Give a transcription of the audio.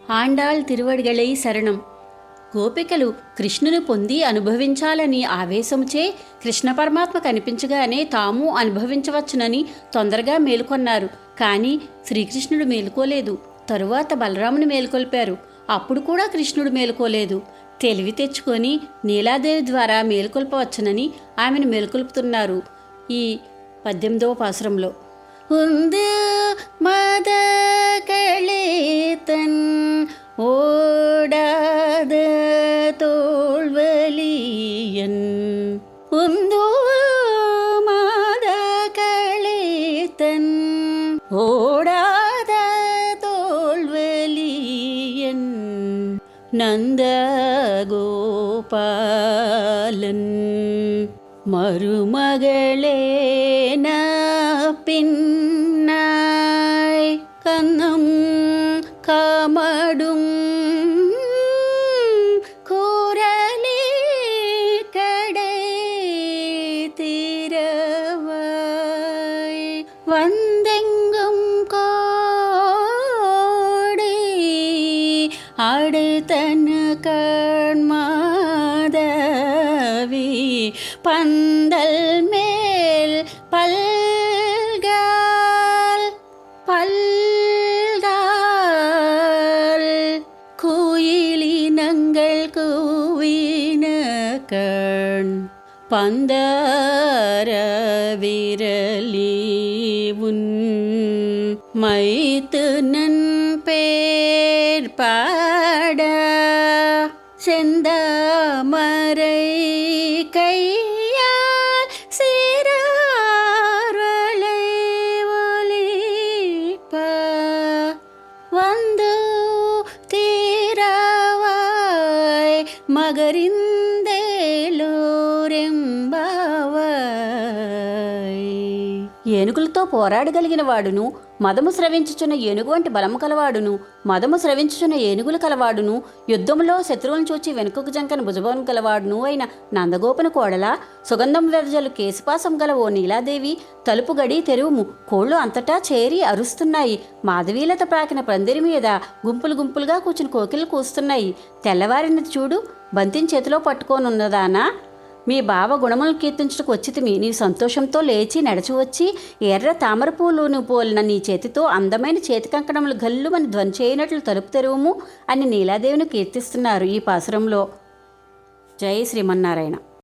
ఆండాళ్ తిరువడిగళై శరణం. గోపికలు కృష్ణుని పొంది అనుభవించాలని ఆవేశముచే కృష్ణ పరమాత్మ కనిపించగానే తాము అనుభవించవచ్చునని తొందరగా మేలుకొన్నారు. కానీ శ్రీకృష్ణుడు మేలుకోలేదు. తరువాత బలరాముని మేలుకొల్పారు. అప్పుడు కూడా కృష్ణుడు మేలుకోలేదు. తెలివి తెచ్చుకొని నీలాదేవి ద్వారా మేలుకొల్పవచ్చునని ఆమెను మేలుకొల్పుతున్నారు. ఈ 18వ పాసురంలో உந்து மத களேத்தன் ஓடாத தோல்வலியன் உந்து மத களேத்தன் ஓடாத தோல்வலியன் நந்த கோபாலன் மருமகளே பின்னாய் கண்ணம் காமடும் கூரலி கடை தீரவாய் வந்தெங்கும் கோடி அடுத்தன கண்மாதவி பந்தல் மேல் பல்கால் குயிலினங்கள் கூவின கண் பந்தர விரலி உன் மைத்து நன் பேர் பாட செந்தாமரை கையால் சீரார்வளை ஒலிப்ப வந்து தீரவாய் మగరిందేలోరెంబావాయ్. ఏనుగులతో పోరాడగలిగిన వాడును, మదము స్రవించుచున్న ఏనుగు వంటి బలము కలవాడును, మదము స్రవించుచున్న ఏనుగులు కలవాడును, యుద్ధములో శత్రువులను చూచి వెనుకకు జంకన భుజబలం గలవాడును అయిన నందగోపుని కోడల, సుగంధం వెదజలు కేశపాసం గల ఓ నీలాదేవి, తలుపు గడి తెరువుము. కోళ్లు అంతటా చేరి అరుస్తున్నాయి. మాధవీలత ప్రాకిన పందిరి మీద గుంపులు గుంపులుగా కూర్చుని కోకిలు కూస్తున్నాయి. తెల్లవారినది చూడు, బంతిని చేతిలో పట్టుకోనున్నదానా, మీ బావ గుణములను కీర్తించుటకు వచ్చితిమి. నీ సంతోషంతో లేచి నడిచి వచ్చి ఎర్ర తామర పూలును పోలిన నీ చేతితో అందమైన చేతి కంకణములు గల్లుమని ధ్వని చేయనట్లు తలుపు తెరువుము అని నీలాదేవిని కీర్తిస్తున్నారు ఈ పాసురంలో. జై శ్రీమన్నారాయణ.